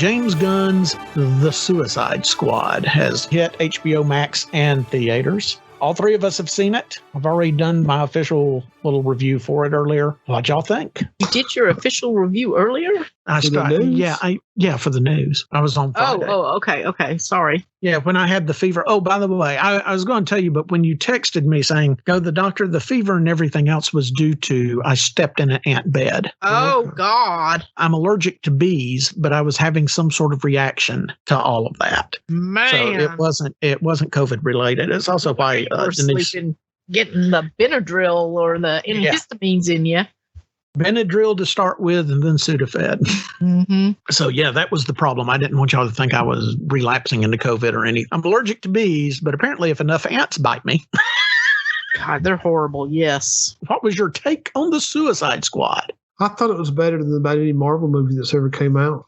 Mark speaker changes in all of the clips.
Speaker 1: James Gunn's The Suicide Squad has hit HBO Max and theaters. All three of us have seen it. I've already done my official little review for it earlier. What'd y'all think?
Speaker 2: You did your official review earlier?
Speaker 1: For the news. I was on Friday.
Speaker 2: Okay. Sorry.
Speaker 1: Yeah, when I had the fever. Oh, by the way, I was going to tell you, but when you texted me saying, go to the doctor, the fever and everything else was due to I stepped in an ant bed.
Speaker 2: Oh, God.
Speaker 1: I'm allergic to bees, but I was having some sort of reaction to all of that.
Speaker 2: Man.
Speaker 1: So it wasn't COVID related. It's also why Denise...
Speaker 2: Getting the Benadryl or the antihistamines in you.
Speaker 1: Benadryl to start with and then Sudafed.
Speaker 2: Mm-hmm.
Speaker 1: So, yeah, that was the problem. I didn't want y'all to think I was relapsing into COVID or anything. I'm allergic to bees, but apparently if enough ants bite me.
Speaker 2: God, they're horrible, yes.
Speaker 1: What was your take on the Suicide Squad?
Speaker 3: I thought it was better than about any Marvel movie that's ever came out.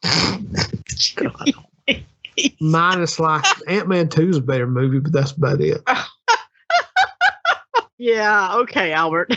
Speaker 3: Minus like Ant-Man 2 is a better movie, but that's about it.
Speaker 2: Yeah, okay, Albert.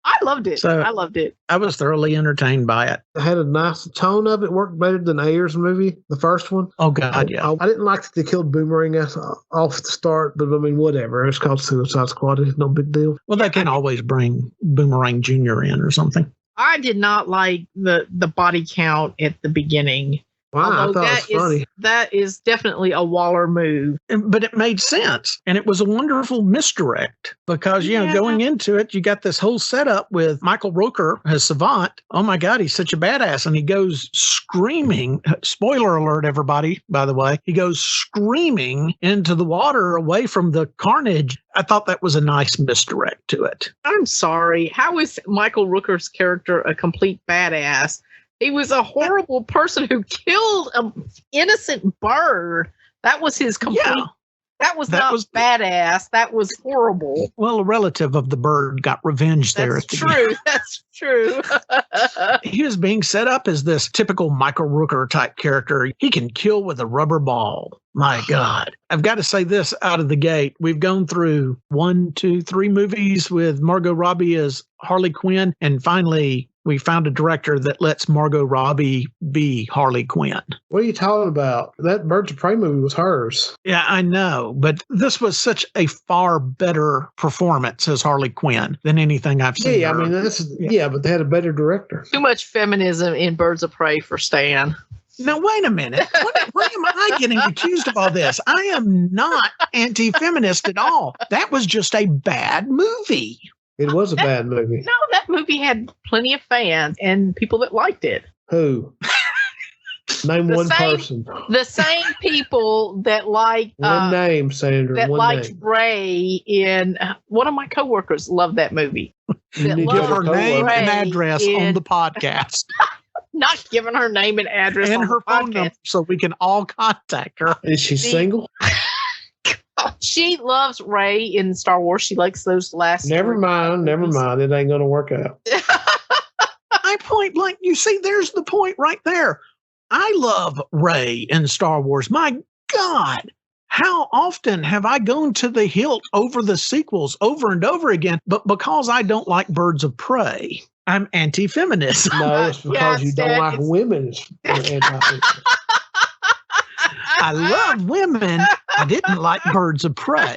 Speaker 2: I loved it. I was thoroughly entertained by it.
Speaker 3: It had a nice tone of it, worked better than Ayer's movie, the first one.
Speaker 1: Oh, God, yeah.
Speaker 3: I didn't like that they killed Boomerang off the start, but I mean, whatever. It's called Suicide Squad. It's no big deal.
Speaker 1: Well, they can always bring Boomerang Jr. in or something.
Speaker 2: I did not like the body count at the beginning.
Speaker 3: Wow, I thought it was funny.
Speaker 2: That is definitely a Waller move.
Speaker 1: But it made sense. And it was a wonderful misdirect because, going into it, you got this whole setup with Michael Rooker as Savant. Oh, my God, he's such a badass. And he goes screaming. Spoiler alert, everybody, by the way. He goes screaming into the water away from the carnage. I thought that was a nice misdirect to it.
Speaker 2: I'm sorry. How is Michael Rooker's character a complete badass? He was a horrible person who killed an innocent bird. That was his complete... Yeah, that was badass. That was horrible.
Speaker 1: Well, a relative of the bird got revenge there.
Speaker 2: That's true. That's true.
Speaker 1: He was being set up as this typical Michael Rooker type character. He can kill with a rubber ball. My God. I've got to say this out of the gate. We've gone through 1, 2, 3 movies with Margot Robbie as Harley Quinn. And finally, we found a director that lets Margot Robbie be Harley Quinn.
Speaker 3: What are you talking about? That Birds of Prey movie was hers.
Speaker 1: Yeah, I know. But this was such a far better performance as Harley Quinn than anything I've seen.
Speaker 3: Yeah, I mean, but they had a better director.
Speaker 2: Too much feminism in Birds of Prey for Stan.
Speaker 1: Now, wait a minute. Why am I getting accused of all this? I am not anti-feminist at all. That was just a bad movie.
Speaker 3: It was a bad movie.
Speaker 2: No, that movie had plenty of fans and people that liked it.
Speaker 3: Who? Name one person.
Speaker 2: The same people that like
Speaker 3: one name, Sandra.
Speaker 2: That
Speaker 3: one
Speaker 2: liked
Speaker 3: name.
Speaker 2: Ray in one of my coworkers loved that movie.
Speaker 1: Give her name and address on the podcast.
Speaker 2: Not giving her name and address
Speaker 1: and
Speaker 2: on
Speaker 1: her
Speaker 2: the
Speaker 1: phone
Speaker 2: podcast.
Speaker 1: number so we can all contact her.
Speaker 3: Is she single?
Speaker 2: She loves Ray in Star Wars. She likes those last.
Speaker 3: Never mind. It ain't going to work out.
Speaker 1: I point blank. You see, there's the point right there. I love Ray in Star Wars. My God, how often have I gone to the hilt over the sequels over and over again? But because I don't like Birds of Prey, I'm anti-feminist.
Speaker 3: No, it's because you don't like women.
Speaker 1: I love women. I didn't like Birds of Prey.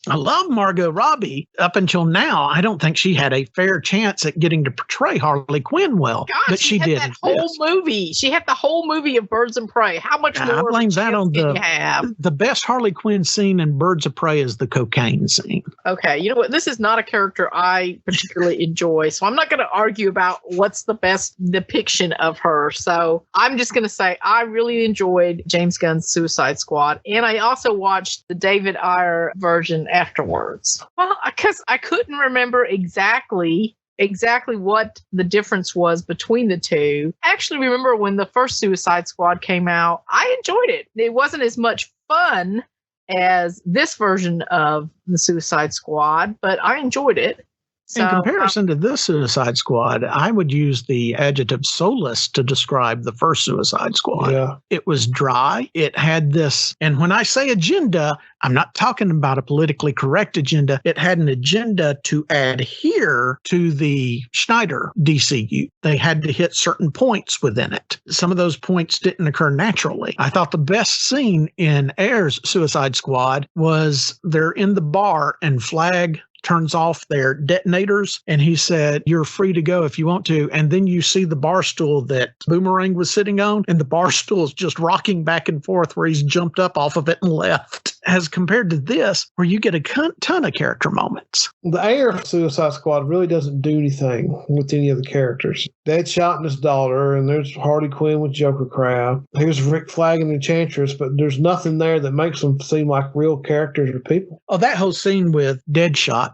Speaker 1: I love Margot Robbie. Up until now, I don't think she had a fair chance at getting to portray Harley Quinn well.
Speaker 2: God,
Speaker 1: but she did.
Speaker 2: That whole movie. She had the whole movie of Birds of Prey. How much more?
Speaker 1: I blame that on
Speaker 2: the
Speaker 1: best Harley Quinn scene in Birds of Prey is the cocaine scene.
Speaker 2: Okay, you know what? This is not a character I particularly enjoy, so I'm not going to argue about what's the best depiction of her. So I'm just going to say I really enjoyed James Gunn's Suicide Squad, and I also watched the David Ayer version afterwards. Well, because I couldn't remember exactly what the difference was between the two. I actually remember when the first Suicide Squad came out, I enjoyed it. It wasn't as much fun as this version of the Suicide Squad, but I enjoyed it. So,
Speaker 1: in comparison to this Suicide Squad, I would use the adjective soulless to describe the first Suicide Squad.
Speaker 3: Yeah.
Speaker 1: It was dry. It had this, and when I say agenda, I'm not talking about a politically correct agenda. It had an agenda to adhere to the Schneider DCU. They had to hit certain points within it. Some of those points didn't occur naturally. I thought the best scene in Ayer's Suicide Squad was they're in the bar and Flag turns off their detonators, and he said, "You're free to go if you want to." And then you see the bar stool that Boomerang was sitting on, and the bar stool is just rocking back and forth where he's jumped up off of it and left. As compared to this, where you get a ton of character moments.
Speaker 3: The Ayer Suicide Squad really doesn't do anything with any of the characters. Deadshot and his daughter, and there's Harley Quinn with Joker Crab. Here's Rick Flag and Enchantress, but there's nothing there that makes them seem like real characters or people.
Speaker 1: Oh, that whole scene with Deadshot.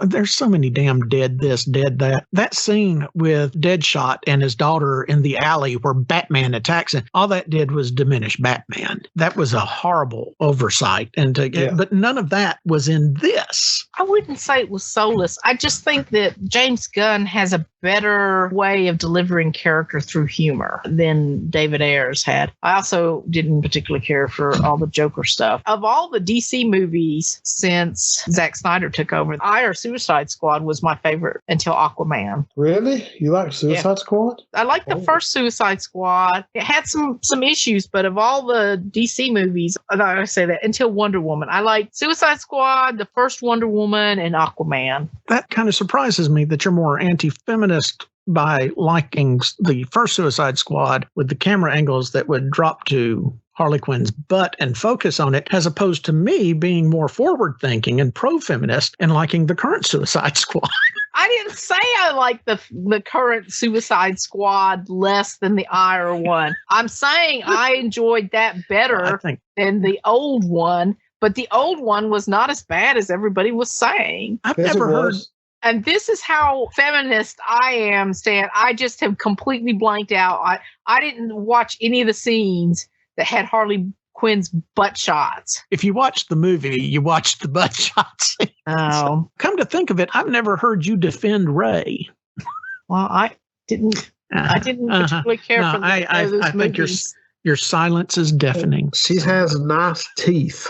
Speaker 1: There's so many damn dead this, dead that. That scene with Deadshot and his daughter in the alley where Batman attacks him, all that did was diminish Batman. That was a horrible oversight. But none of that was in this.
Speaker 2: I wouldn't say it was soulless. I just think that James Gunn has a better way of delivering character through humor than David Ayers had. I also didn't particularly care for all the Joker stuff. Of all the DC movies since Zack Snyder took over, Ayer's Suicide Squad was my favorite until Aquaman.
Speaker 3: Really? You like Suicide Squad?
Speaker 2: I liked the first Suicide Squad. It had some issues, but of all the DC movies, I say that until Wonder Woman, I liked Suicide Squad, the first Wonder Woman, and Aquaman.
Speaker 1: That kind of surprises me that you're more anti-feminist by liking the first Suicide Squad with the camera angles that would drop to Harley Quinn's butt and focus on it, as opposed to me being more forward-thinking and pro-feminist and liking the current Suicide Squad.
Speaker 2: I didn't say I like the current Suicide Squad less than the Ayer one. I'm saying I enjoyed that better than the old one, but the old one was not as bad as everybody was saying.
Speaker 1: I've never heard...
Speaker 2: And this is how feminist I am, Stan. I just have completely blanked out. I didn't watch any of the scenes that had Harley Quinn's butt shots.
Speaker 1: If you watched the movie, you watched the butt shots.
Speaker 2: Oh.
Speaker 1: Come to think of it, I've never heard you defend Ray.
Speaker 2: Well, I didn't particularly care for those
Speaker 1: I think your silence is deafening.
Speaker 3: She has nice teeth.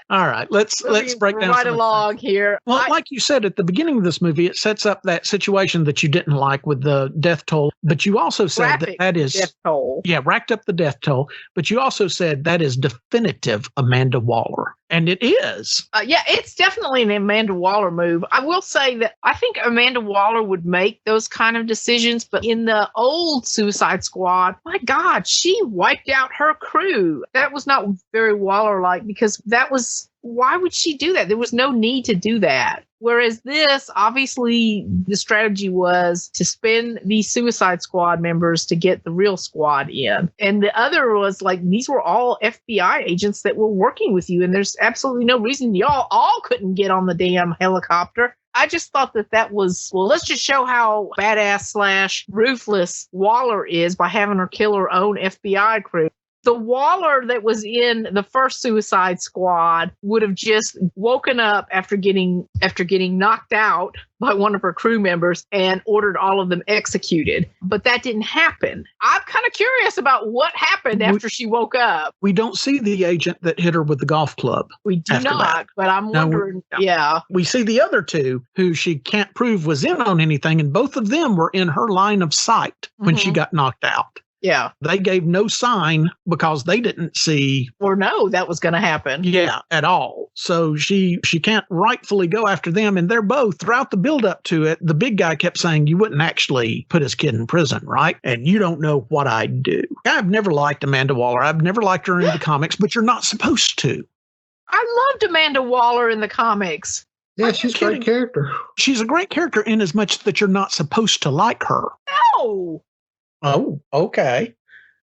Speaker 1: All right, let's break down
Speaker 2: right along here.
Speaker 1: Well, like you said at the beginning of this movie, it sets up that situation that you didn't like with the death toll. But you also said that is
Speaker 2: death toll.
Speaker 1: Yeah, racked up the death toll. But you also said that is definitive Amanda Waller, and it is.
Speaker 2: Yeah, it's definitely an Amanda Waller move. I will say that I think Amanda Waller would make those kind of decisions, but in the old Suicide Squad, my God, she wiped out her crew. That was not very Waller-like because that was. Why would she do that? There was no need to do that. Whereas this, obviously, the strategy was to spin these Suicide Squad members to get the real squad in. And the other was like, these were all FBI agents that were working with you. And there's absolutely no reason y'all all couldn't get on the damn helicopter. I just thought that was, well, let's just show how badass / ruthless Waller is by having her kill her own FBI crew. The Waller that was in the first Suicide Squad would have just woken up after getting knocked out by one of her crew members and ordered all of them executed. But that didn't happen. I'm kind of curious about what happened after she woke up.
Speaker 1: We don't see the agent that hit her with the golf club.
Speaker 2: We do not, but I'm wondering,
Speaker 1: We see the other two who she can't prove was in on anything, and both of them were in her line of sight when she got knocked out.
Speaker 2: Yeah.
Speaker 1: They gave no sign because they didn't see
Speaker 2: or know that was going to happen.
Speaker 1: Yeah, at all. So she can't rightfully go after them. And they're both, throughout the build up to it, the big guy kept saying, you wouldn't actually put his kid in prison, right? And you don't know what I'd do. I've never liked Amanda Waller. I've never liked her in the comics, but you're not supposed to.
Speaker 2: I loved Amanda Waller in the comics.
Speaker 3: Yeah, she's a great character.
Speaker 1: She's a great character in as much that you're not supposed to like her.
Speaker 2: No.
Speaker 1: Oh, okay.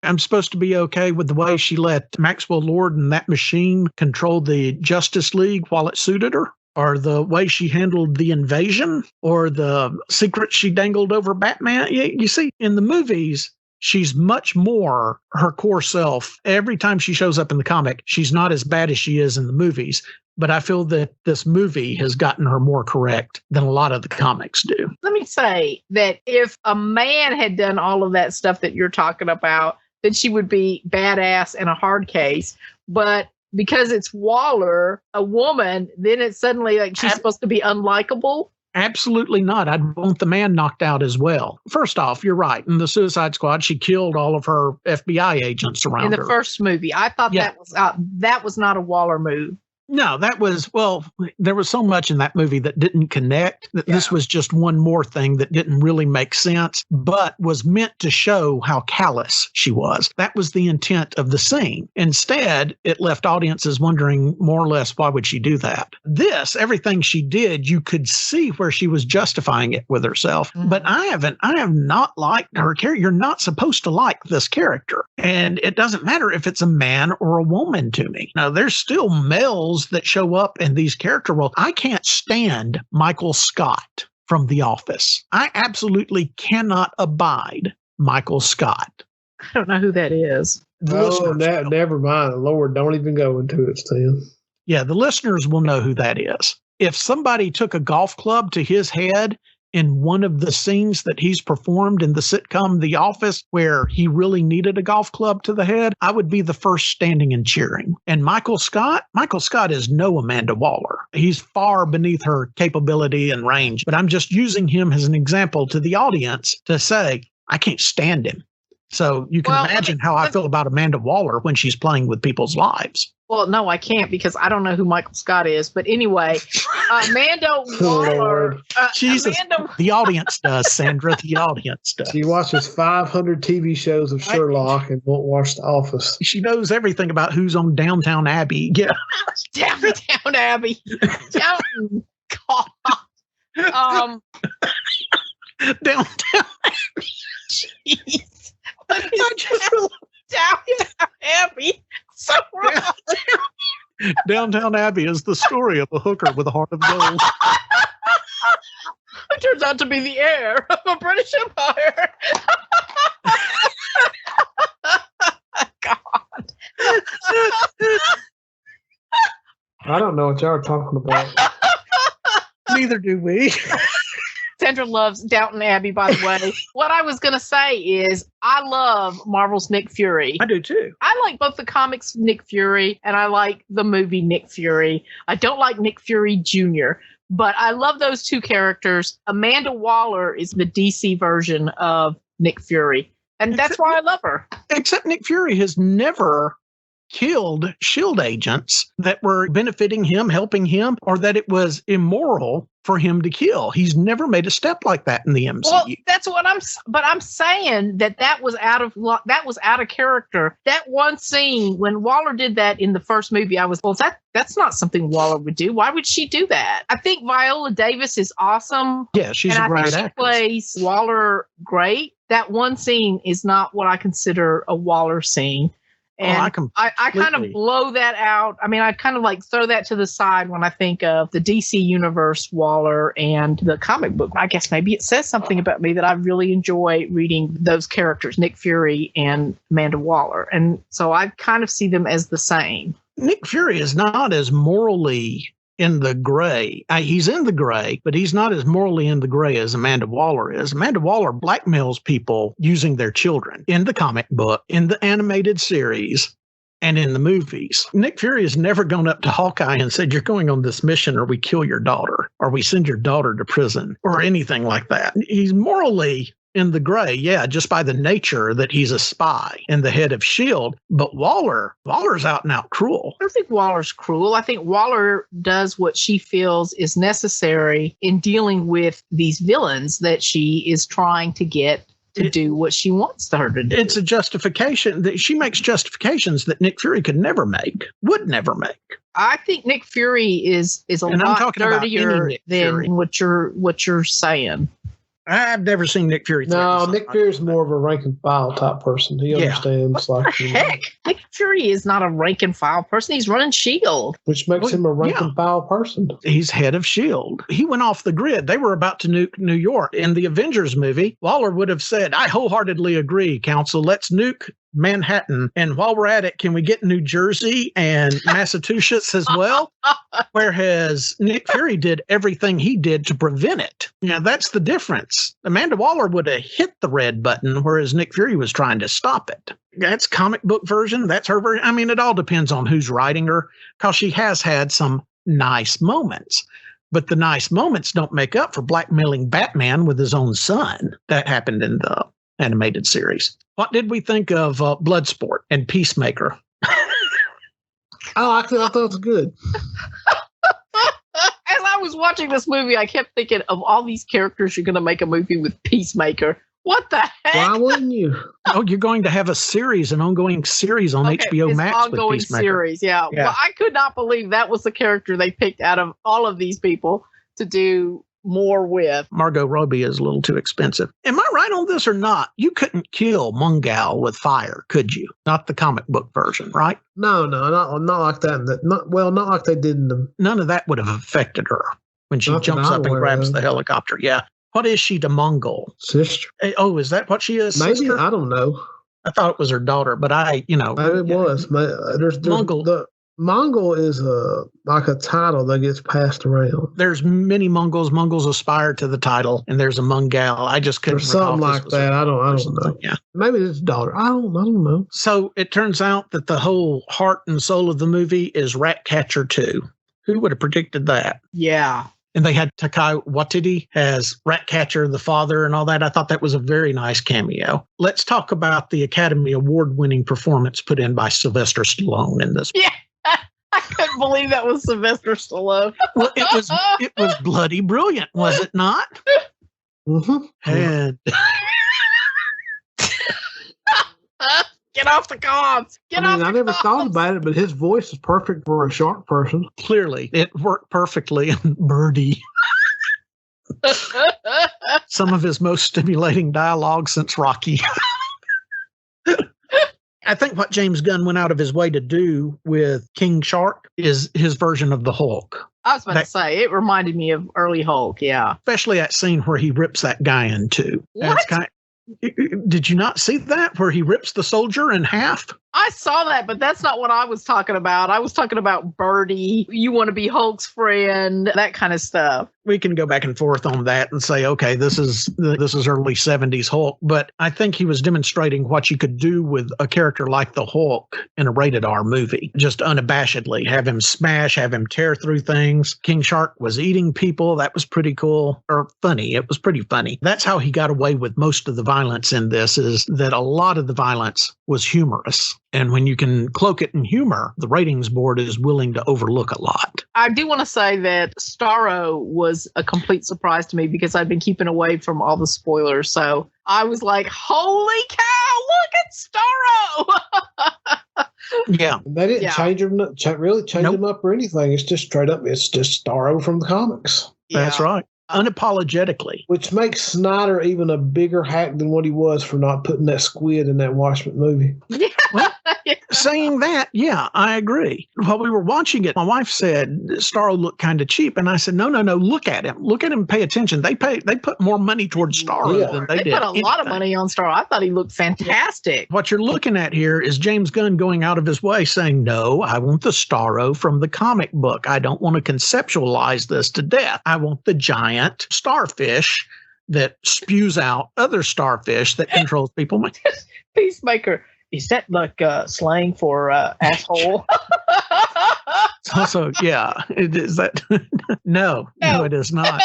Speaker 1: I'm supposed to be okay with the way she let Maxwell Lord and that machine control the Justice League while it suited her? Or the way she handled the invasion? Or the secret she dangled over Batman? You see, in the movies, she's much more her core self. Every time she shows up in the comic, she's not as bad as she is in the movies. But I feel that this movie has gotten her more correct than a lot of the comics do.
Speaker 2: Let me say that if a man had done all of that stuff that you're talking about, then she would be badass and a hard case. But because it's Waller, a woman, then it's suddenly like she's supposed to be unlikable.
Speaker 1: Absolutely not. I'd want the man knocked out as well. First off, you're right. In the Suicide Squad, she killed all of her FBI agents around her.
Speaker 2: In the first movie. I thought that was not a Waller move.
Speaker 1: No, that was, well, there was so much in that movie that didn't connect, that this was just one more thing that didn't really make sense, but was meant to show how callous she was. That was the intent of the scene. Instead, it left audiences wondering more or less, why would she do that? Everything she did, you could see where she was justifying it with herself. Mm-hmm. But I have not liked her character. You're not supposed to like this character. And it doesn't matter if it's a man or a woman to me. Now, there's still males that show up in these character roles. I can't stand Michael Scott from The Office. I absolutely cannot abide Michael Scott.
Speaker 2: I don't know who that is.
Speaker 3: Never mind. Lord, don't even go into it, Stan.
Speaker 1: Yeah, the listeners will know who that is. If somebody took a golf club to his head in one of the scenes that he's performed in the sitcom The Office, where he really needed a golf club to the head, I would be the first standing and cheering. And Michael Scott is no Amanda Waller. He's far beneath her capability and range, but I'm just using him as an example to the audience to say, I can't stand him. So you can imagine how I feel about Amanda Waller when she's playing with people's lives.
Speaker 2: Well, no, I can't because I don't know who Michael Scott is. But anyway, Amanda Waller.
Speaker 1: Jesus, the audience does, Sandra. The audience does.
Speaker 3: She watches 500 TV shows of Sherlock and won't watch The Office.
Speaker 1: She knows everything about who's on Downtown Abbey. Yeah.
Speaker 2: Downtown Abbey. God.
Speaker 1: Downtown Abbey.
Speaker 2: Jeez. I just Downtown Abbey. So wrong.
Speaker 1: Downtown Abbey is the story of a hooker with a heart of gold.
Speaker 2: It turns out to be the heir of a British Empire. God.
Speaker 3: I don't know what y'all are talking about.
Speaker 1: Neither do we.
Speaker 2: Sandra loves Downton Abbey, by the way. What I was going to say is I love Marvel's Nick Fury.
Speaker 1: I do too.
Speaker 2: I like both the comics Nick Fury and I like the movie Nick Fury. I don't like Nick Fury Jr., but I love those two characters. Amanda Waller is the DC version of Nick Fury, and that's why I love her. Except
Speaker 1: Nick Fury has never killed S.H.I.E.L.D. agents that were benefiting him, helping him, or that it was immoral for him to kill. He's never made a step like that in the MCU.
Speaker 2: Well, that's what I'm saying that was out of character. That one scene when Waller did that in the first movie, I was, that's not something Waller would do. Why would she do that? I think Viola Davis is awesome.
Speaker 1: Yeah, she's a great actress.
Speaker 2: She plays Waller great. That one scene is not what I consider a Waller scene. And I kind of blow that out. I mean, I kind of like throw that to the side when I think of the DC Universe, Waller, and the comic book. I guess maybe it says something about me that I really enjoy reading those characters, Nick Fury and Amanda Waller. And so I kind of see them as the same.
Speaker 1: Nick Fury is not as morally in the gray. He's in the gray, but he's not as morally in the gray as Amanda Waller is. Amanda Waller blackmails people using their children in the comic book, in the animated series, and in the movies. Nick Fury has never gone up to Hawkeye and said, you're going on this mission or we kill your daughter or we send your daughter to prison or anything like that. He's morally in the gray, just by the nature that he's a spy and the head of S.H.I.E.L.D. But Waller's out and out cruel.
Speaker 2: I don't think Waller's cruel. I think Waller does what she feels is necessary in dealing with these villains that she is trying to get to do what she wants her to do.
Speaker 1: It's a justification that she makes justifications that Nick Fury would never make.
Speaker 2: I think Nick Fury is a lot dirtier than what you're saying.
Speaker 1: I've never seen Nick Fury.
Speaker 3: No, Nick Fury's more of a rank and file type person. He understands.
Speaker 2: What the heck? Nick Fury is not a rank and file person. He's running S.H.I.E.L.D.
Speaker 3: Which makes him a rank and file person.
Speaker 1: He's head of S.H.I.E.L.D. He went off the grid. They were about to nuke New York. In the Avengers movie, Waller would have said, I wholeheartedly agree, Council. Let's nuke Manhattan. And while we're at it, can we get New Jersey and Massachusetts as well? Whereas Nick Fury did everything he did to prevent it. Now, that's the difference. Amanda Waller would have hit the red button, whereas Nick Fury was trying to stop it. That's comic book version. That's her version. I mean, it all depends on who's writing her, because she has had some nice moments. But the nice moments don't make up for blackmailing Batman with his own son. That happened in the animated series. What did we think of Bloodsport and Peacemaker?
Speaker 3: I thought it was good.
Speaker 2: As I was watching this movie, I kept thinking of all these characters you're going to make a movie with Peacemaker. What the heck?
Speaker 3: Why wouldn't you?
Speaker 1: Oh, you're going to have an ongoing series on HBO Max
Speaker 2: ongoing
Speaker 1: with Peacemaker.
Speaker 2: Series, yeah. Well, I could not believe that was the character they picked out of all of these people to do more with.
Speaker 1: Margot Robbie is a little too expensive. Am I right on this or not? You couldn't kill Mungal with fire, could you? Not the comic book version, right?
Speaker 3: No, not like that. Not like they did in the...
Speaker 1: None of that would have affected her when she jumps up and grabs the helicopter. Yeah. What is she to Mongol?
Speaker 3: Sister.
Speaker 1: Oh, is that what she is?
Speaker 3: Maybe,
Speaker 1: sister?
Speaker 3: I don't know.
Speaker 1: I thought it was her daughter, but
Speaker 3: Maybe it was. There's
Speaker 1: Mongol.
Speaker 3: Mongol is like a title that gets passed around.
Speaker 1: There's many Mongols. Mongols aspire to the title, and there's a Mungal. I just couldn't recall.
Speaker 3: Something like that. I don't know.
Speaker 1: Yeah.
Speaker 3: Maybe it's daughter. I don't know.
Speaker 1: So it turns out that the whole heart and soul of the movie is Ratcatcher 2. Who would have predicted that?
Speaker 2: Yeah.
Speaker 1: And they had Taika Waititi as Ratcatcher, the father, and all that. I thought that was a very nice cameo. Let's talk about the Academy Award-winning performance put in by Sylvester Stallone in this.
Speaker 2: Yeah, I couldn't believe that was Sylvester Stallone.
Speaker 1: Well, it was bloody brilliant, was it not?
Speaker 3: Mm-hmm.
Speaker 1: And
Speaker 2: get off the comms.
Speaker 3: I never thought about it, but his voice is perfect for a shark person.
Speaker 1: Clearly, it worked perfectly in Birdie. Some of his most stimulating dialogue since Rocky. I think what James Gunn went out of his way to do with King Shark is his version of the Hulk.
Speaker 2: I was about to say, it reminded me of early Hulk, yeah.
Speaker 1: Especially that scene where he rips that guy in two.
Speaker 2: What?
Speaker 1: Did you not see that, where he rips the soldier in half?
Speaker 2: I saw that, but that's not what I was talking about. I was talking about Birdie, you want to be Hulk's friend, that kind of stuff.
Speaker 1: We can go back and forth on that and say, okay, this is early 70s Hulk, but I think he was demonstrating what you could do with a character like the Hulk in a rated R movie. Just unabashedly have him smash, have him tear through things. King Shark was eating people. That was pretty cool, or funny. It was pretty funny. That's how he got away with most of the violence in this, is that a lot of the violence was humorous. And when you can cloak it in humor, the ratings board is willing to overlook a lot.
Speaker 2: I do want to say that Starro was a complete surprise to me because I've been keeping away from all the spoilers. So I was like, holy cow, look at Starro!
Speaker 1: Yeah.
Speaker 3: They didn't change him, him up or anything. It's just straight up. It's just Starro from the comics.
Speaker 1: That's right. Unapologetically.
Speaker 3: Which makes Snyder even a bigger hack than what he was for not putting that squid in that Watchmen movie.
Speaker 2: Yeah.
Speaker 1: Well, saying that, yeah, I agree. While we were watching it, my wife said Starro looked kind of cheap, and I said, no, look at him. Look at him, pay attention. They put more money towards Starro than they did.
Speaker 2: They put a lot of money on Starro. I thought he looked fantastic.
Speaker 1: What you're looking at here is James Gunn going out of his way saying, no, I want the Starro from the comic book. I don't want to conceptualize this to death. I want the giant starfish that spews out other starfish that controls people.
Speaker 2: Peacemaker. Is that like slang for asshole?
Speaker 1: Also, yeah, it is that. No, it is not.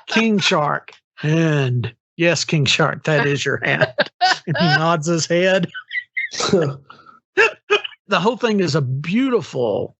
Speaker 1: King Shark. And yes, King Shark, that is your hand. And he nods his head. The whole thing is a beautiful,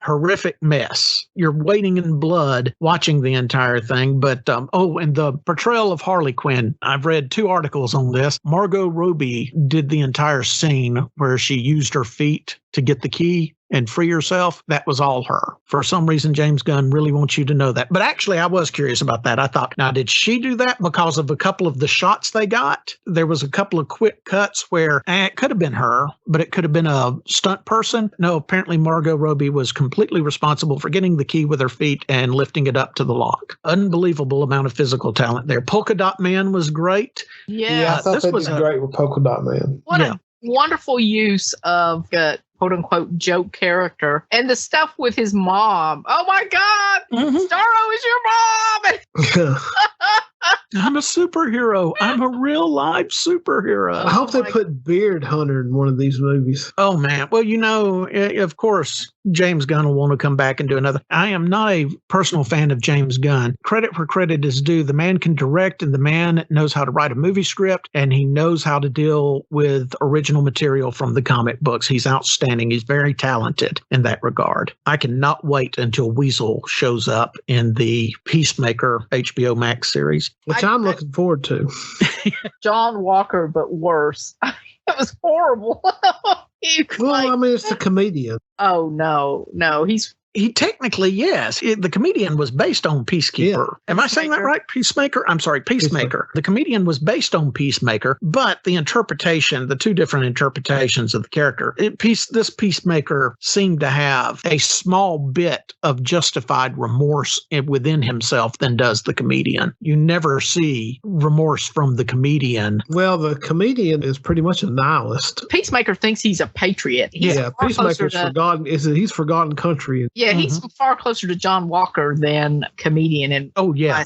Speaker 1: horrific mess. You're wading in blood watching the entire thing. But, and the portrayal of Harley Quinn. I've read 2 articles on this. Margot Robbie did the entire scene where she used her feet to get the key and free yourself, that was all her. For some reason, James Gunn really wants you to know that. But actually, I was curious about that. I thought, now, did she do that because of a couple of the shots they got? There was a couple of quick cuts where it could have been her, but it could have been a stunt person. No, apparently Margot Robbie was completely responsible for getting the key with her feet and lifting it up to the lock. Unbelievable amount of physical talent there. Polka Dot Man was great.
Speaker 3: Yeah, I thought
Speaker 1: this
Speaker 3: that
Speaker 1: was
Speaker 3: was great with Polka Dot Man.
Speaker 2: What a wonderful use of a quote-unquote joke character. And the stuff with his mom. Oh, my God. Starro is your mom.
Speaker 1: I'm a superhero. I'm a real live superhero.
Speaker 3: I hope they put Beard Hunter in one of these movies.
Speaker 1: Oh, man. Well, of course, James Gunn will want to come back and do another. I am not a personal fan of James Gunn. Credit where credit is due. The man can direct, and the man knows how to write a movie script, and he knows how to deal with original material from the comic books. He's outstanding. He's very talented in that regard. I cannot wait until Weasel shows up in the Peacemaker HBO Max series.
Speaker 3: Which I'm looking forward to.
Speaker 2: John Walker, but worse. It was horrible.
Speaker 3: It's a comedian.
Speaker 2: Oh, no.
Speaker 1: He technically, yes. The comedian was based on Peacekeeper. Yeah. Am I saying that right? Peacemaker? I'm sorry, Peacemaker. The comedian was based on Peacemaker, but the two different interpretations of the character, this Peacemaker seemed to have a small bit of justified remorse within himself than does the comedian. You never see remorse from the comedian.
Speaker 3: Well, the comedian is pretty much a nihilist.
Speaker 2: Peacemaker thinks he's a patriot.
Speaker 3: Peacemaker's forgotten. He's forgotten country.
Speaker 2: Yeah, he's far closer to John Walker than comedian. And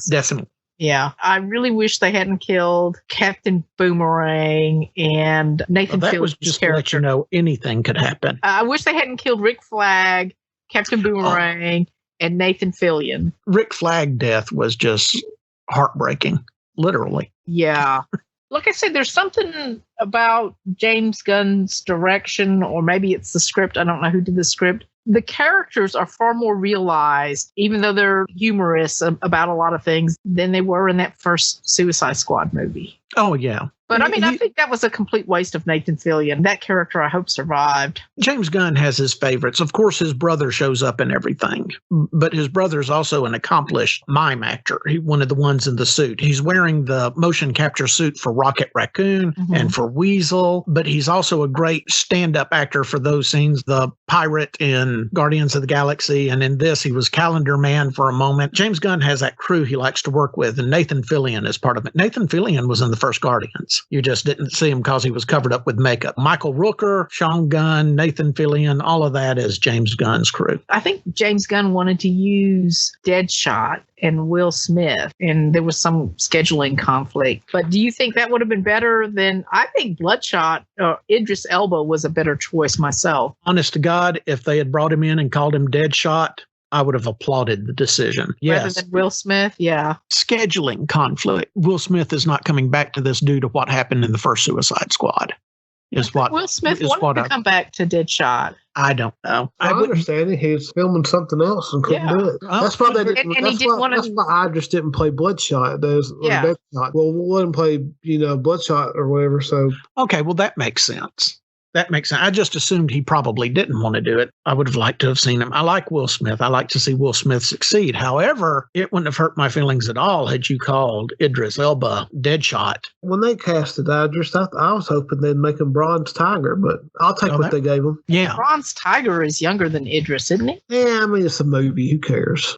Speaker 1: definitely.
Speaker 2: Yeah, I really wish they hadn't killed Captain Boomerang and Nathan Fillion's
Speaker 1: was just
Speaker 2: character.
Speaker 1: To let you know anything could happen.
Speaker 2: I wish they hadn't killed Rick Flag, Captain Boomerang, and Nathan Fillion.
Speaker 1: Rick Flag death was just heartbreaking, literally.
Speaker 2: Yeah. Like I said, there's something about James Gunn's direction, or maybe it's the script. I don't know who did the script. The characters are far more realized, even though they're humorous about a lot of things, than they were in that first Suicide Squad movie.
Speaker 1: Oh, yeah.
Speaker 2: But I think that was a complete waste of Nathan Fillion. That character, I hope, survived.
Speaker 1: James Gunn has his favorites. Of course, his brother shows up in everything, but his brother's also an accomplished mime actor. One of the ones in the suit. He's wearing the motion capture suit for Rocket Raccoon and for Weasel, but he's also a great stand-up actor for those scenes. The pirate in Guardians of the Galaxy, and in this, he was Calendar Man for a moment. James Gunn has that crew he likes to work with, and Nathan Fillion is part of it. Nathan Fillion was in the first Guardians. You just didn't see him because he was covered up with makeup. Michael Rooker, Sean Gunn, Nathan Fillion, all of that is James Gunn's crew.
Speaker 2: I think James Gunn wanted to use Deadshot and Will Smith, and there was some scheduling conflict. But do you think that would have been better than, I think Bloodshot, Idris Elba was a better choice myself.
Speaker 1: Honest to God, if they had brought him in and called him Deadshot, I would have applauded the decision.
Speaker 2: Rather than Will Smith, yeah.
Speaker 1: Scheduling conflict. Will Smith is not coming back to this due to what happened in the first Suicide Squad.
Speaker 2: Will Smith wanted to come back to Deadshot.
Speaker 1: I don't know.
Speaker 3: I understand it. He was filming something else and couldn't do it. That's why they didn't. That's why Idris didn't play Bloodshot. Deadshot. Well, we'll let him play, Bloodshot or whatever. So
Speaker 1: okay, well that makes sense. I just assumed he probably didn't want to do it. I would have liked to have seen him. I like Will Smith. I like to see Will Smith succeed. However, it wouldn't have hurt my feelings at all had you called Idris Elba Deadshot.
Speaker 3: When they casted Idris, I was hoping they'd make him Bronze Tiger, but I'll take what they gave him.
Speaker 1: Yeah.
Speaker 2: Bronze Tiger is younger than Idris, isn't he?
Speaker 3: Yeah, it's a movie. Who cares?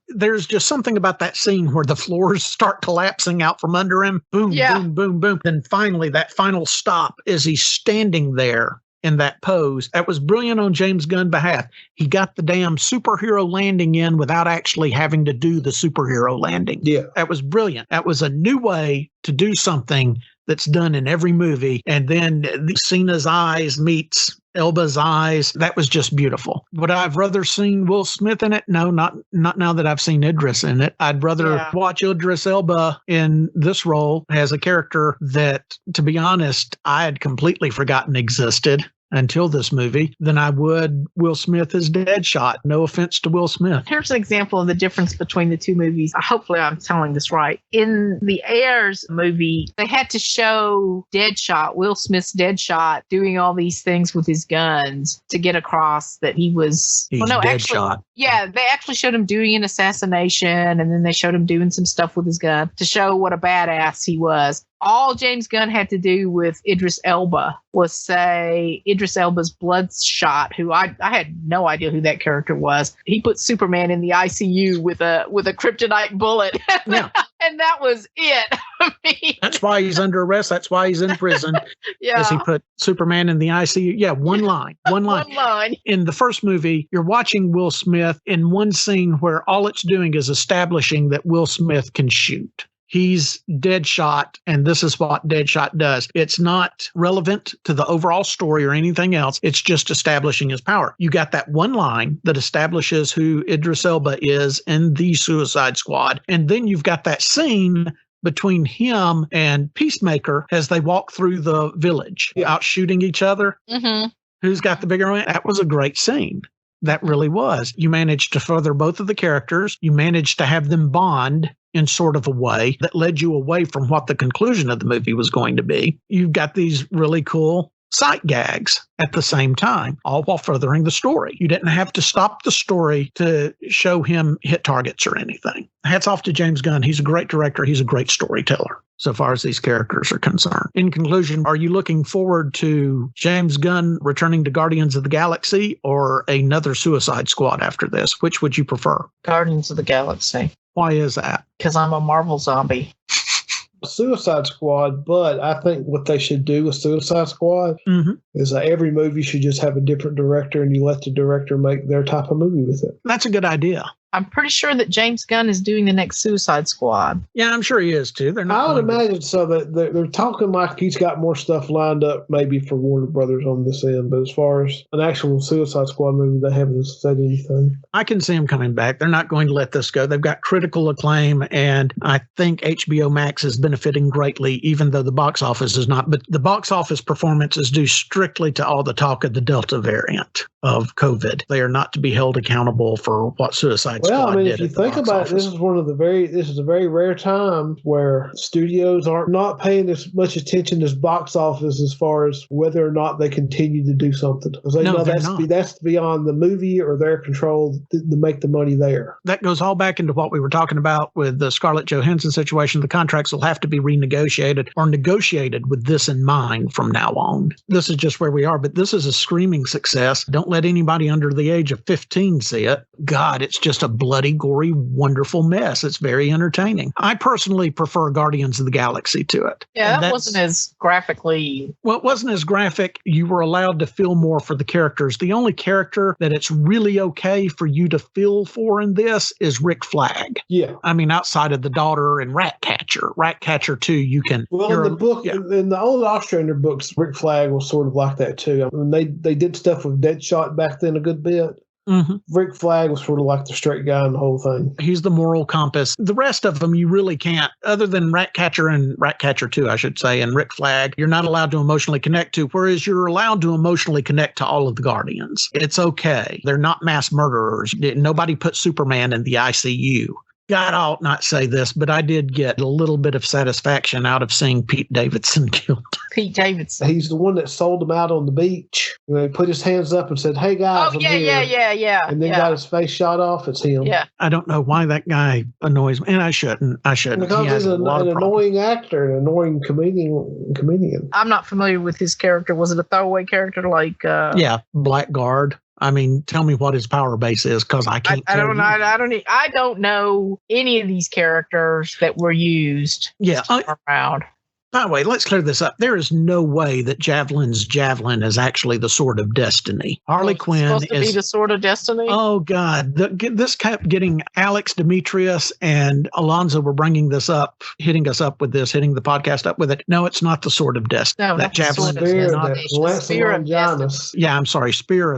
Speaker 1: There's just something about that scene where the floors start collapsing out from under him. Boom, boom, boom, boom. Then finally, that final stop is he's standing there in that pose. That was brilliant on James Gunn's behalf. He got the damn superhero landing in without actually having to do the superhero landing.
Speaker 3: Yeah.
Speaker 1: That was brilliant. That was a new way to do something that's done in every movie. And then Cena's eyes meets Elba's eyes. That was just beautiful. Would I have rather seen Will Smith in it? No, not now that I've seen Idris in it. I'd rather watch Idris Elba in this role as a character that, to be honest, I had completely forgotten existed. until this movie than I would Will Smith as Deadshot. No offense to Will Smith.
Speaker 2: Here's an example of the difference between the two movies. Hopefully I'm telling this right. In the Heirs movie, they had to show Deadshot, Will Smith's Deadshot, doing all these things with his guns to get across that he was...
Speaker 1: He's Deadshot.
Speaker 2: Yeah, they actually showed him doing an assassination, and then they showed him doing some stuff with his gun to show what a badass he was. All James Gunn had to do with Idris Elba was say Idris Elba's Bloodshot, who I had no idea who that character was. He put Superman in the ICU with a kryptonite bullet.
Speaker 1: Yeah.
Speaker 2: And that was it. I mean,
Speaker 1: that's why he's under arrest. That's why he's in prison.
Speaker 2: Yeah.
Speaker 1: As he put Superman in the ICU. Yeah, one line. In the first movie, you're watching Will Smith in one scene where all it's doing is establishing that Will Smith can shoot. He's Deadshot, and this is what Deadshot does. It's not relevant to the overall story or anything else. It's just establishing his power. You got that one line that establishes who Idris Elba is in the Suicide Squad, and then you've got that scene between him and Peacemaker as they walk through the village, out shooting each other.
Speaker 2: Mm-hmm.
Speaker 1: Who's got the bigger one? That was a great scene. That really was. You managed to further both of the characters. You managed to have them bond in sort of a way that led you away from what the conclusion of the movie was going to be. You've got these really cool sight gags at the same time, all while furthering the story. You didn't have to stop the story to show him hit targets or anything. Hats off to James Gunn. He's a great director. He's a great storyteller, so far as these characters are concerned. In conclusion, are you looking forward to James Gunn returning to Guardians of the Galaxy or another Suicide Squad after this? Which would you prefer?
Speaker 2: Guardians of the Galaxy.
Speaker 1: Why is that?
Speaker 2: Because I'm a Marvel zombie.
Speaker 3: Suicide Squad, but I think what they should do with Suicide Squad is every movie should just have a different director, and you let the director make their type of movie with it.
Speaker 1: That's a good idea.
Speaker 2: I'm pretty sure that James Gunn is doing the next Suicide Squad.
Speaker 1: Yeah, I'm sure he is too. They're not.
Speaker 3: I would imagine so. That they're talking like he's got more stuff lined up, maybe for Warner Brothers on this end. But as far as an actual Suicide Squad movie, they haven't said anything.
Speaker 1: I can see him coming back. They're not going to let this go. They've got critical acclaim, and I think HBO Max is benefiting greatly, even though the box office is not. But the box office performance is due strictly to all the talk of the Delta variant of COVID. They are not to be held accountable for what Suicide Squad
Speaker 3: Well, I mean,
Speaker 1: did
Speaker 3: if you think about it, this is a very rare time where studios are not paying as much attention as box office as far as whether or not they continue to do something. Because they know that's beyond the movie or their control to make the money there.
Speaker 1: That goes all back into what we were talking about with the Scarlett Johansson situation. The contracts will have to be renegotiated or negotiated with this in mind from now on. This is just where we are, but this is a screaming success. Don't let anybody under the age of 15 see it. God, it's just a bloody, gory, wonderful mess. It's very entertaining. I personally prefer Guardians of the Galaxy to it.
Speaker 2: Yeah, that wasn't as graphically...
Speaker 1: Well, it wasn't as graphic. You were allowed to feel more for the characters. The only character that it's really okay for you to feel for in this is Rick Flag.
Speaker 3: Yeah.
Speaker 1: I mean, outside of the daughter and Ratcatcher. Ratcatcher, too, you can...
Speaker 3: Well, in the book, in the old Ostrander books, Rick Flag was sort of like that, too. I mean, they did stuff with Deadshot back then a good bit. Mm-hmm. Rick Flag was sort of like the straight guy in the whole thing.
Speaker 1: He's the moral compass. The rest of them, you really can't, other than Ratcatcher and Ratcatcher 2, I should say, and Rick Flag, you're not allowed to emotionally connect to, whereas you're allowed to emotionally connect to all of the Guardians. It's okay. They're not mass murderers. Nobody put Superman in the ICU. God, I ought not say this, but I did get a little bit of satisfaction out of seeing Pete Davidson killed.
Speaker 2: Pete Davidson.
Speaker 3: He's the one that sold him out on the beach. You know, he put his hands up and said, "Hey guys, I'm here."
Speaker 2: Yeah.
Speaker 3: And then got his face shot off. It's him.
Speaker 2: Yeah.
Speaker 1: I don't know why that guy annoys me, and I shouldn't.
Speaker 3: Because he's an annoying actor, an annoying comedian.
Speaker 2: I'm not familiar with his character. Was it a throwaway character like?
Speaker 1: Yeah, Blackguard. I mean, tell me what his power base is, because I can't.
Speaker 2: I don't know any of these characters that were used.
Speaker 1: Yeah,
Speaker 2: around.
Speaker 1: By the way, let's clear this up. There is no way that Javelin's javelin is actually the sword of destiny. Harley Quinn is
Speaker 2: supposed to be the sword of destiny.
Speaker 1: Oh God, this kept getting Alex Demetrius and Alonzo were bringing this up, hitting us up with this, hitting the podcast up with it. No, it's not the sword of destiny.
Speaker 2: No,
Speaker 1: that javelin
Speaker 2: is not
Speaker 3: Spear of Longinus.
Speaker 1: Yeah, I'm sorry, sword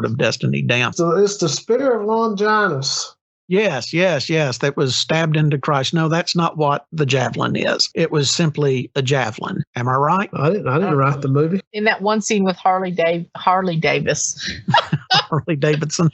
Speaker 1: of destiny. Damn.
Speaker 3: So it's the Spear of Longinus.
Speaker 1: Yes. That was stabbed into Christ. No, that's not what the javelin is. It was simply a javelin. Am I right?
Speaker 3: I didn't write the movie.
Speaker 2: In that one scene with Harley Davis.
Speaker 1: Harley Davidson.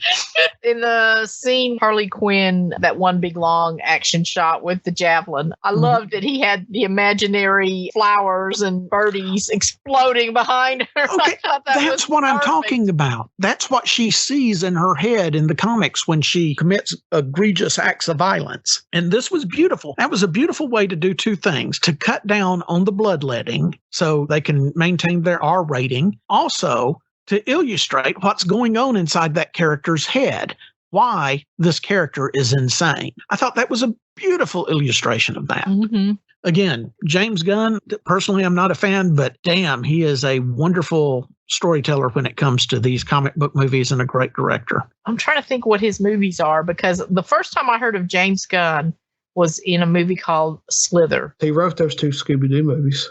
Speaker 2: In the scene, Harley Quinn, that one big long action shot with the javelin, I loved that he had the imaginary flowers and birdies exploding behind her.
Speaker 1: Okay, that's what I'm talking about. That's what she sees in her head in the comics when she commits egregious acts of violence. And this was beautiful. That was a beautiful way to do two things: to cut down on the bloodletting so they can maintain their R rating. Also, to illustrate what's going on inside that character's head, why this character is insane. I thought that was a beautiful illustration of that.
Speaker 2: Mm-hmm.
Speaker 1: Again, James Gunn, personally, I'm not a fan, but damn, he is a wonderful storyteller when it comes to these comic book movies and a great director.
Speaker 2: I'm trying to think what his movies are, because the first time I heard of James Gunn was in a movie called Slither.
Speaker 3: He wrote those two Scooby-Doo movies.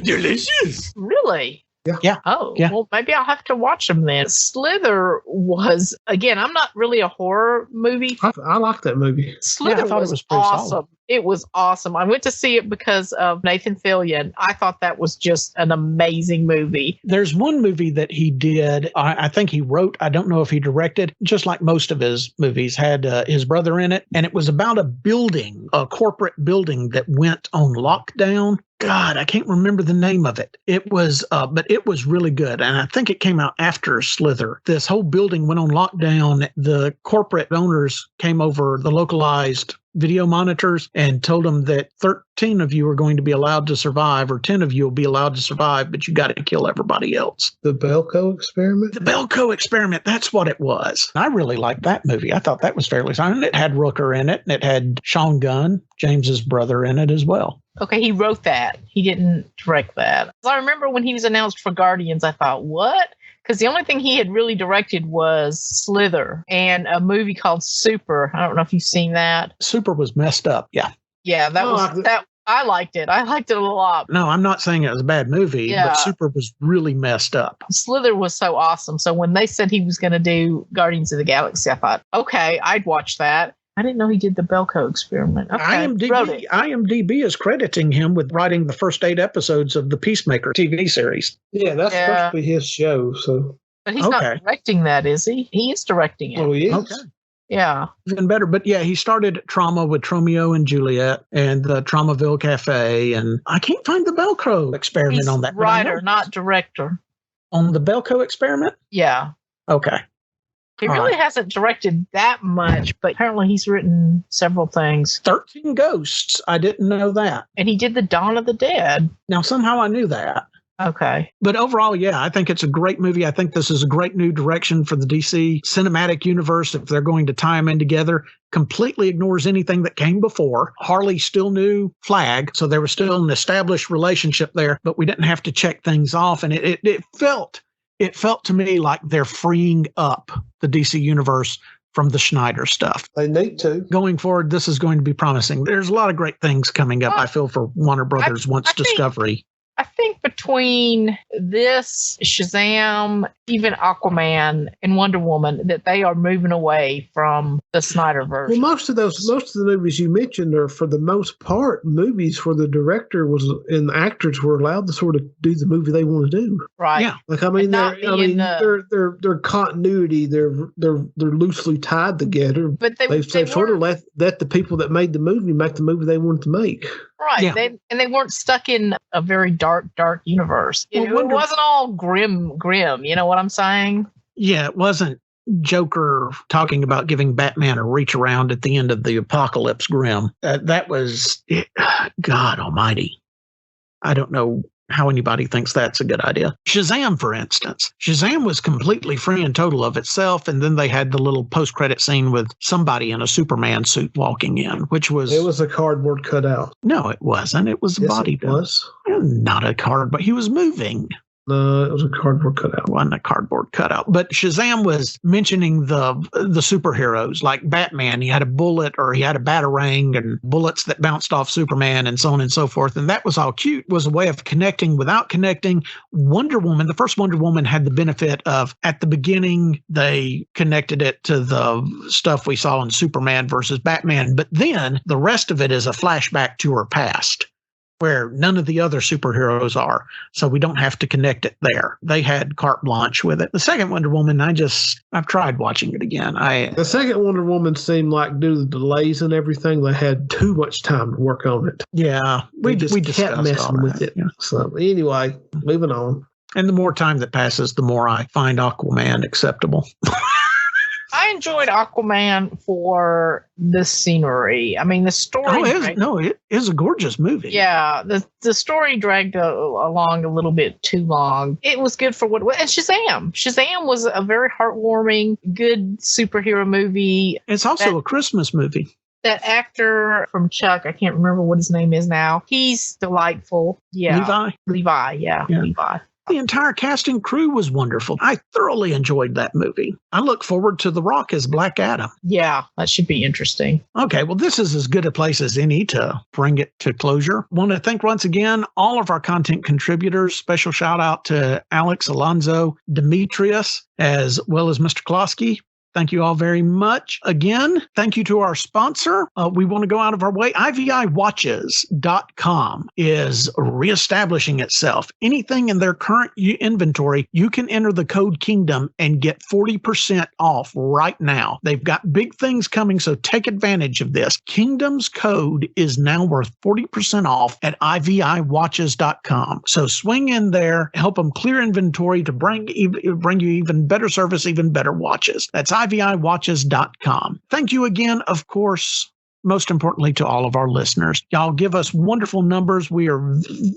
Speaker 4: Delicious.
Speaker 2: Really?
Speaker 3: Yeah.
Speaker 2: Oh,
Speaker 1: Yeah.
Speaker 2: well, maybe I'll have to watch them then. Slither was, again, I'm not really a horror movie.
Speaker 3: I like that movie.
Speaker 2: Slither
Speaker 1: I thought
Speaker 2: was
Speaker 1: it was pretty
Speaker 2: awesome.
Speaker 1: solid.
Speaker 2: It was awesome. I went to see it because of Nathan Fillion. I thought that was just an amazing movie.
Speaker 1: There's one movie that he did, I think he wrote, I don't know if he directed, just like most of his movies, had his brother in it. And it was about a building, a corporate building that went on lockdown. God, I can't remember the name of it. It was, but it was really good. And I think it came out after Slither. This whole building went on lockdown. The corporate owners came over the localized video monitors and told them that 13 of you are going to be allowed to survive, or 10 of you will be allowed to survive, but you got to kill everybody else.
Speaker 3: The Belko Experiment?
Speaker 1: The Belko Experiment, that's what it was. I really liked that movie. I thought that was fairly solid. It had Rooker in it, and it had Sean Gunn, James's brother, in it as well.
Speaker 2: Okay, he wrote that. He didn't direct that. I remember when he was announced for Guardians, I thought, what? Because the only thing he had really directed was Slither and a movie called Super. I don't know if you've seen that.
Speaker 1: Super was messed up. Yeah.
Speaker 2: Yeah, that was that. I liked it. I liked it a lot.
Speaker 1: No, I'm not saying it was a bad movie,
Speaker 2: Yeah.
Speaker 1: but Super was really messed up.
Speaker 2: Slither was so awesome. So when they said he was going to do Guardians of the Galaxy, I thought, okay, I'd watch that. I didn't know he did the Belko Experiment. Okay, wrote it.
Speaker 1: IMDb is crediting him with writing the first 8 episodes of the Peacemaker TV series.
Speaker 3: Yeah, that's supposed to be his show. So,
Speaker 2: But he's not directing that, is he? He is directing it.
Speaker 3: oh, he is.
Speaker 1: Okay.
Speaker 2: Yeah.
Speaker 1: Even better. But yeah, he started Trauma with Tromeo and Juliet and the Traumaville Cafe. And I can't find the Belko Experiment
Speaker 2: He's
Speaker 1: on that.
Speaker 2: writer, not director.
Speaker 1: On the Belko Experiment?
Speaker 2: Yeah.
Speaker 1: Okay.
Speaker 2: He really hasn't directed that much, but apparently he's written several things.
Speaker 1: 13 Ghosts. I didn't know that.
Speaker 2: And he did the Dawn of the Dead.
Speaker 1: Now, somehow I knew that.
Speaker 2: Okay.
Speaker 1: But overall, yeah, I think it's a great movie. I think this is a great new direction for the DC cinematic universe. If they're going to tie them in together, completely ignores anything that came before. Harley still knew Flag, so there was still an established relationship there, but we didn't have to check things off. And it felt to me like they're freeing up the DC universe from the Schneider stuff.
Speaker 3: They need to.
Speaker 1: Going forward, this is going to be promising. There's a lot of great things coming up, I feel, for Warner Brothers once Discovery.
Speaker 2: I think between this, Shazam, even Aquaman and Wonder Woman, that they are moving away from the Snyderverse.
Speaker 3: Well, most of the movies you mentioned are, for the most part, movies where the director and the actors were allowed to sort of do the movie they want to do.
Speaker 2: Right.
Speaker 1: Yeah.
Speaker 3: Like, I mean, their continuity, they're loosely tied together.
Speaker 2: But they've
Speaker 3: sort of let the people that made the movie make the movie they wanted to make.
Speaker 2: Right.
Speaker 1: Yeah.
Speaker 2: They weren't stuck in a very dark universe. It wasn't all grim. You know what I'm saying?
Speaker 1: Yeah, it wasn't Joker talking about giving Batman a reach around at the end of the apocalypse grim. That was, God almighty. I don't know how anybody thinks that's a good idea. Shazam, for instance. Shazam was completely free and total of itself, and then they had the little post-credit scene with somebody in a Superman suit walking in, which was...
Speaker 3: It was a cardboard cutout.
Speaker 1: No, it wasn't. It was a body.
Speaker 3: It was.
Speaker 1: Not a card, but he was moving.
Speaker 3: No, it was a cardboard cutout.
Speaker 1: Wasn't a cardboard cutout. But Shazam was mentioning the superheroes, like Batman. He had a bullet, or he had a batarang, and bullets that bounced off Superman, and so on and so forth. And that was all cute. Was a way of connecting without connecting. Wonder Woman, the first Wonder Woman, had the benefit of, at the beginning, they connected it to the stuff we saw in Superman versus Batman. But then the rest of it is a flashback to her past, where none of the other superheroes are. So we don't have to connect it there. They had carte blanche with it. The second Wonder Woman, I've tried watching it again.
Speaker 3: The second Wonder Woman seemed like, due to the delays and everything, they had too much time to work on it.
Speaker 1: Yeah.
Speaker 3: We kept messing with it. Yeah. So anyway, moving on.
Speaker 1: And the more time that passes, the more I find Aquaman acceptable.
Speaker 2: I enjoyed Aquaman for the scenery. I mean, the story.
Speaker 1: It is a gorgeous movie.
Speaker 2: Yeah, the story dragged along a little bit too long. It was good for what it was. And Shazam was a very heartwarming, good superhero movie.
Speaker 1: It's also a Christmas movie.
Speaker 2: That actor from Chuck, I can't remember what his name is now. He's delightful. Yeah, Levi. Yeah. Levi.
Speaker 1: The entire cast and crew was wonderful. I thoroughly enjoyed that movie. I look forward to The Rock as Black Adam.
Speaker 2: Yeah, that should be interesting.
Speaker 1: Okay, well, this is as good a place as any to bring it to closure. Want to thank once again all of our content contributors. Special shout out to Alex, Alonzo, Demetrius, as well as Mr. Klosky. Thank you all very much. Again, thank you to our sponsor. We want to go out of our way. IVIWatches.com is reestablishing itself. Anything in their current inventory, you can enter the code KINGDOM and get 40% off right now. They've got big things coming, so take advantage of this. Kingdom's code is now worth 40% off at IVIWatches.com. So swing in there, help them clear inventory to bring you even better service, even better watches. That's IVIWatches.com. Thank you again, of course, most importantly, to all of our listeners. Y'all give us wonderful numbers. We are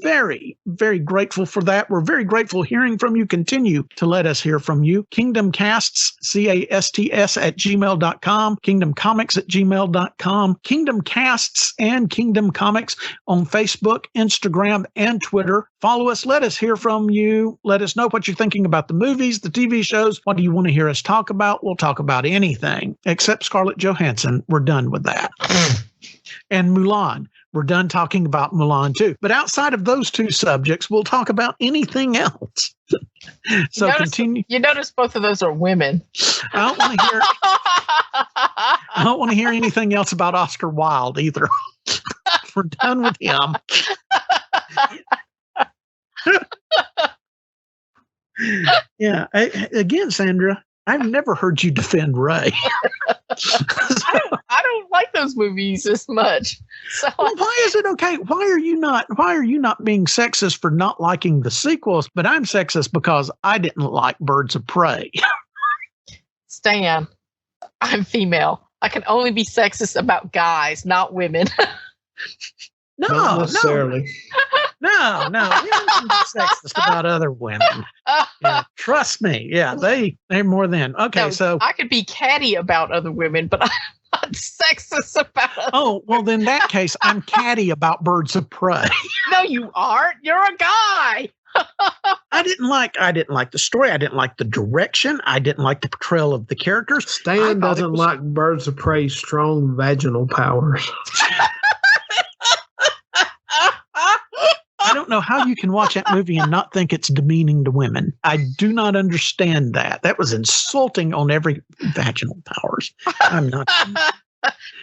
Speaker 1: very, very grateful for that. We're very grateful hearing from you. Continue to let us hear from you. Kingdom Casts, CASTS at gmail.com, Kingdom Comics at gmail.com, Kingdom Casts and Kingdom Comics on Facebook, Instagram, and Twitter. Follow us. Let us hear from you. Let us know what you're thinking about the movies, the TV shows. What do you want to hear us talk about? We'll talk about anything except Scarlett Johansson. We're done with that. And Mulan. We're done talking about Mulan too. But outside of those two subjects, we'll talk about anything else. So continue.
Speaker 2: You notice both of those are women.
Speaker 1: I don't want to hear anything else about Oscar Wilde either. We're done with him. Yeah. Again, Sandra, I've never heard you defend Ray.
Speaker 2: I don't like those movies as much. So
Speaker 1: well, why is it okay? Why are you not being sexist for not liking the sequels? But I'm sexist because I didn't like Birds of Prey.
Speaker 2: Stan, I'm female. I can only be sexist about guys, not women.
Speaker 3: Not necessarily.
Speaker 1: No. We don't be sexist about other women. Yeah, trust me. Yeah, they're more than okay.
Speaker 2: No,
Speaker 1: so
Speaker 2: I could be catty about other women, but I'm not sexist about.
Speaker 1: Oh well, then in that case, I'm catty about Birds of Prey.
Speaker 2: No, you aren't. You're a guy.
Speaker 1: I didn't like the story. I didn't like the direction. I didn't like the portrayal of the characters.
Speaker 3: Stan doesn't like Birds of Prey's strong vaginal powers.
Speaker 1: I don't know how you can watch that movie and not think it's demeaning to women. I do not understand that. That was insulting on every vaginal powers. I'm not.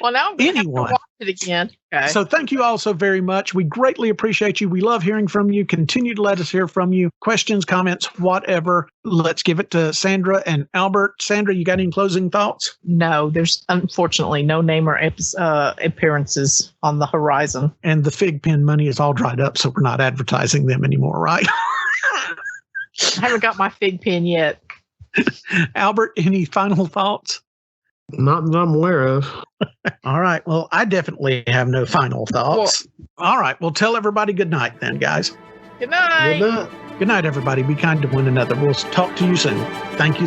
Speaker 2: Well, now I'm going to watch it again. Okay.
Speaker 1: So thank you all so very much. We greatly appreciate you. We love hearing from you. Continue to let us hear from you. Questions, comments, whatever. Let's give it to Sandra and Albert. Sandra, you got any closing thoughts?
Speaker 2: No, there's unfortunately no name or appearances on the horizon.
Speaker 1: And the Fig Pen money is all dried up, so we're not advertising them anymore, right?
Speaker 2: I haven't got my Fig Pen yet.
Speaker 1: Albert, any final thoughts?
Speaker 3: Not that I'm aware of.
Speaker 1: All right. Well, I definitely have no final thoughts. All right. Well, tell everybody good night then, guys.
Speaker 2: Good night.
Speaker 3: Good night.
Speaker 1: Good night, everybody. Be kind to one another. We'll talk to you soon. Thank you.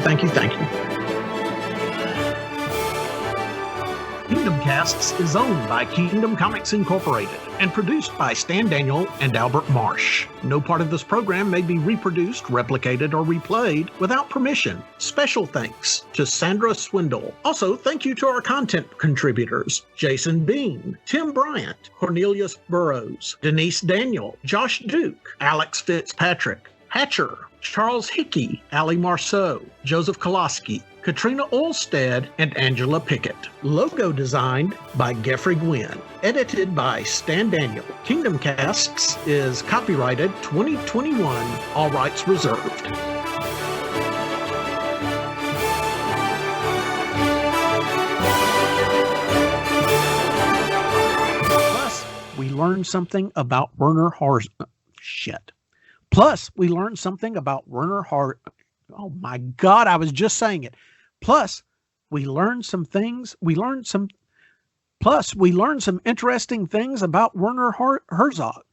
Speaker 1: Kingdom Casts is owned by Kingdom Comics Incorporated and produced by Stan Daniel and Albert Marsh. No part of this program may be reproduced, replicated, or replayed without permission. Special thanks to Sandra Swindle. Also, thank you to our content contributors, Jason Bean, Tim Bryant, Cornelius Burrows, Denise Daniel, Josh Duke, Alex Fitzpatrick, Hatcher, Charles Hickey, Ali Marceau, Joseph Koloski, Katrina Olstead, and Angela Pickett. Logo designed by Geoffrey Gwynn. Edited by Stan Daniel. Kingdom Casts is copyrighted 2021, all rights reserved. Plus, we learned something about Werner Herzog. Plus, we learned something about Werner Herzog. Oh my God, I was just saying it. Plus, we learned some interesting things about Werner Herzog.